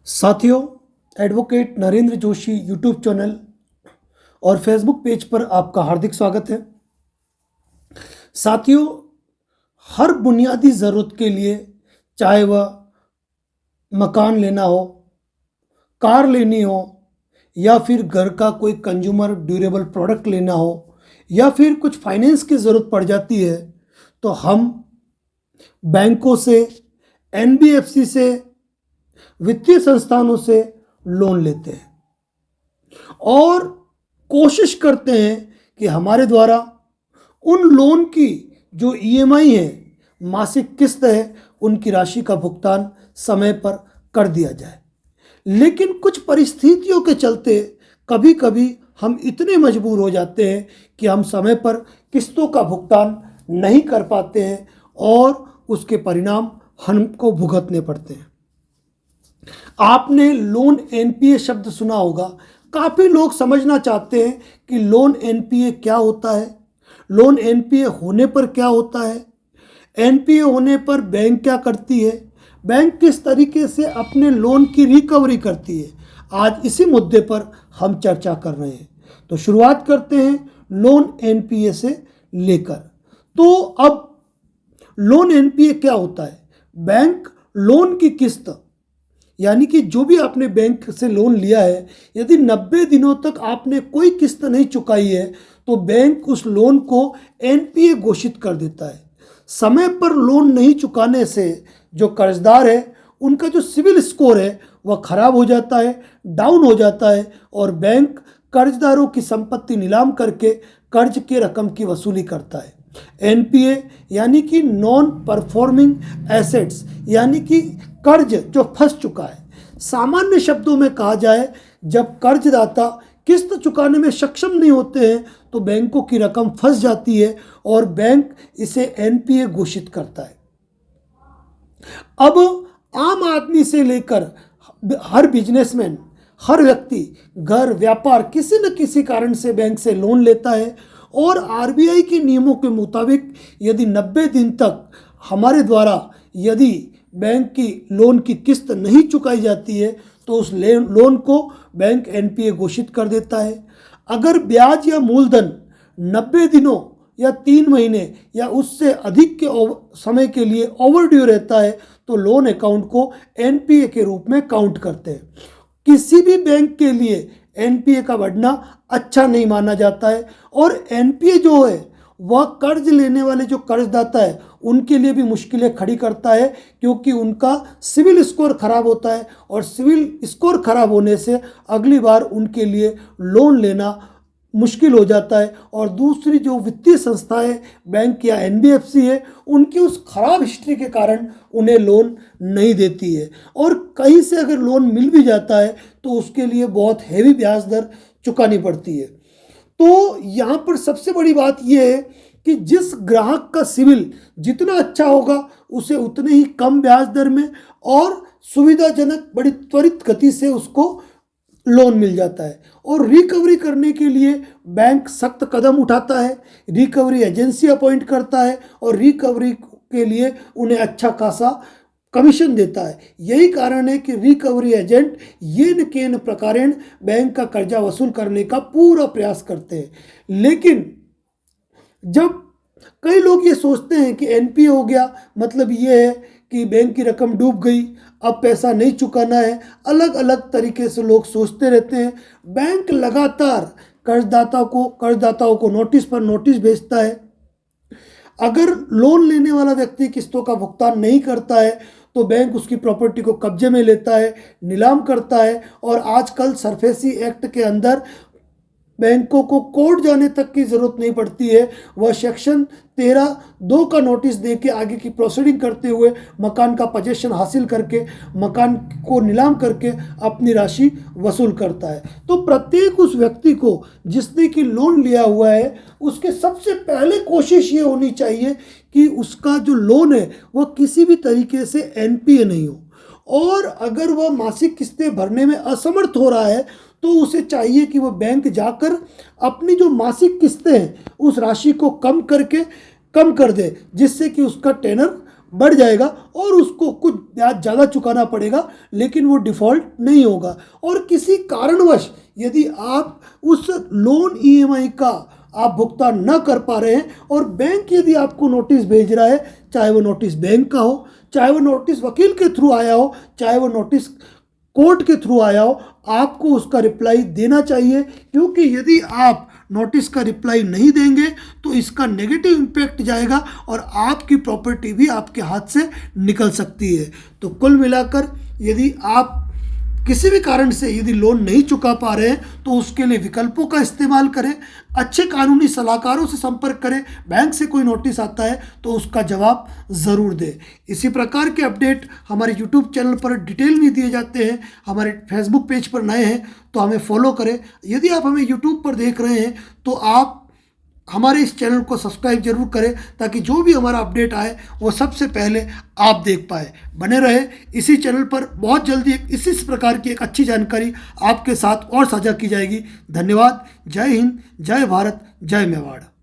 साथियों, advocate Narendra Joshi YouTube channel और Facebook page पर आपका हार्दिक स्वागत है। साथियों, हर बुनियादी ज़रूरत के लिए, चाहे वह मकान लेना हो, कार लेनी हो, या फिर घर का कोई कंज्यूमर ड्यूरेबल प्रोडक्ट लेना हो, या फिर कुछ फाइनेंस की ज़रूरत पड़ जाती है, तो हम बैंकों से, एनबीएफसी से, वित्तीय संस्थानों से लोन लेते हैं और कोशिश करते हैं कि हमारे द्वारा उन लोन की जो ईएमआई है, मासिक किस्त है, उनकी राशि का भुगतान समय पर कर दिया जाए। लेकिन कुछ परिस्थितियों के चलते कभी कभी हम इतने मजबूर हो जाते हैं कि हम समय पर किस्तों का भुगतान नहीं कर पाते हैं और उसके परिणाम हमको भुगतने पड़ते हैं। आपने लोन एनपीए शब्द सुना होगा। काफ़ी लोग समझना चाहते हैं कि लोन एनपीए क्या होता है, लोन एनपीए होने पर क्या होता है, एनपीए होने पर बैंक क्या करती है, बैंक किस तरीके से अपने लोन की रिकवरी करती है। आज इसी मुद्दे पर हम चर्चा कर रहे हैं। तो शुरुआत करते हैं लोन एनपीए से लेकर। तो अब लोन एनपीए क्या होता है? बैंक लोन की किस्त, यानी कि जो भी आपने बैंक से लोन लिया है, यदि 90 दिनों तक आपने कोई किस्त नहीं चुकाई है तो बैंक उस लोन को एनपीए घोषित कर देता है। समय पर लोन नहीं चुकाने से जो कर्जदार है, उनका जो सिविल स्कोर है वह खराब हो जाता है, डाउन हो जाता है और बैंक कर्जदारों की संपत्ति नीलाम करके कर्ज के रकम की वसूली करता है। एनपीए यानी कि नॉन परफॉर्मिंग एसेट्स, यानी कि कर्ज जो फंस चुका है। सामान्य शब्दों में कहा जाए, जब कर्जदाता किस्त चुकाने में सक्षम नहीं होते हैं तो बैंकों की रकम फंस जाती है और बैंक इसे एनपीए घोषित करता है। अब आम आदमी से लेकर हर बिजनेसमैन, हर व्यक्ति घर, व्यापार, किसी न किसी कारण से बैंक से लोन लेता है और आरबीआई के नियमों के मुताबिक यदि 90 दिन तक हमारे द्वारा यदि बैंक की लोन की किस्त नहीं चुकाई जाती है तो उस लोन को बैंक एनपीए घोषित कर देता है। अगर ब्याज या मूलधन 90 दिनों या 3 महीने या उससे अधिक के समय के लिए ओवरड्यू रहता है तो लोन अकाउंट को एनपीए के रूप में काउंट करते हैं। किसी भी बैंक के लिए एनपीए का बढ़ना अच्छा नहीं माना जाता है और एनपीए जो है वह कर्ज लेने वाले जो कर्जदाता है उनके लिए भी मुश्किलें खड़ी करता है, क्योंकि उनका सिविल स्कोर खराब होता है और सिविल स्कोर खराब होने से अगली बार उनके लिए लोन लेना मुश्किल हो जाता है। और दूसरी जो वित्तीय संस्थाएं, बैंक या एनबीएफसी है, उनकी उस खराब हिस्ट्री के कारण उन्हें लोन नहीं देती है और कहीं से अगर लोन मिल भी जाता है तो उसके लिए बहुत हैवी ब्याज दर चुकानी पड़ती है। तो यहाँ पर सबसे बड़ी बात यह है कि जिस ग्राहक का सिविल जितना अच्छा होगा उसे उतने ही कम ब्याज दर में और सुविधाजनक, बड़ी त्वरित गति से उसको लोन मिल जाता है। और रिकवरी करने के लिए बैंक सख्त कदम उठाता है, रिकवरी एजेंसी अपॉइंट करता है और रिकवरी के लिए उन्हें अच्छा खासा कमीशन देता है। यही कारण है कि रिकवरी एजेंट ये न केन प्रकारेण बैंक का कर्जा वसूल करने का पूरा प्रयास करते हैं। लेकिन जब कई लोग ये सोचते हैं कि एनपीए हो गया मतलब ये है कि बैंक की रकम डूब गई, अब पैसा नहीं चुकाना है, अलग अलग तरीके से लोग सोचते रहते हैं। बैंक लगातार कर्जदाताओं को नोटिस पर नोटिस भेजता है। अगर लोन लेने वाला व्यक्ति किस्तों का भुगतान नहीं करता है तो बैंक उसकी प्रॉपर्टी को कब्जे में लेता है, नीलाम करता है और आजकल सरफेसी एक्ट के अंदर बैंकों को कोर्ट जाने तक की ज़रूरत नहीं पड़ती है। वह सेक्शन 13(2) का नोटिस दे के आगे की प्रोसीडिंग करते हुए मकान का पोजेशन हासिल करके मकान को नीलाम करके अपनी राशि वसूल करता है। तो प्रत्येक उस व्यक्ति को जिसने कि लोन लिया हुआ है, उसके सबसे पहले कोशिश ये होनी चाहिए कि उसका जो लोन है वह किसी भी तरीके से एनपीए नहीं हो। और अगर वह मासिक किस्तें भरने में असमर्थ हो रहा है तो उसे चाहिए कि वह बैंक जाकर अपनी जो मासिक किस्तें हैं उस राशि को कम कर दे, जिससे कि उसका टेनर बढ़ जाएगा और उसको कुछ ब्याज ज़्यादा चुकाना पड़ेगा, लेकिन वो डिफ़ॉल्ट नहीं होगा। और किसी कारणवश यदि आप उस लोन ईएमआई का आप भुगतान न कर पा रहे हैं और बैंक यदि आपको नोटिस भेज रहा है, चाहे वो नोटिस बैंक का हो, चाहे वो नोटिस वकील के थ्रू आया हो, चाहे वो नोटिस कोर्ट के थ्रू आया हो, आपको उसका रिप्लाई देना चाहिए। क्योंकि यदि आप नोटिस का रिप्लाई नहीं देंगे तो इसका नेगेटिव इम्पैक्ट जाएगा और आपकी प्रॉपर्टी भी आपके हाथ से निकल सकती है। तो कुल मिलाकर यदि आप किसी भी कारण से यदि लोन नहीं चुका पा रहे हैं तो उसके लिए विकल्पों का इस्तेमाल करें, अच्छे कानूनी सलाहकारों से संपर्क करें, बैंक से कोई नोटिस आता है तो उसका जवाब ज़रूर दें। इसी प्रकार के अपडेट हमारे यूट्यूब चैनल पर डिटेल में दिए जाते हैं। हमारे फेसबुक पेज पर नए हैं तो हमें फॉलो करें। यदि आप हमें यूट्यूब पर देख रहे हैं तो आप हमारे इस चैनल को सब्सक्राइब जरूर करें ताकि जो भी हमारा अपडेट आए वो सबसे पहले आप देख पाए। बने रहे इसी चैनल पर, बहुत जल्दी इसी प्रकार की एक अच्छी जानकारी आपके साथ और साझा की जाएगी। धन्यवाद। जय हिंद, जय भारत, जय मेवाड़।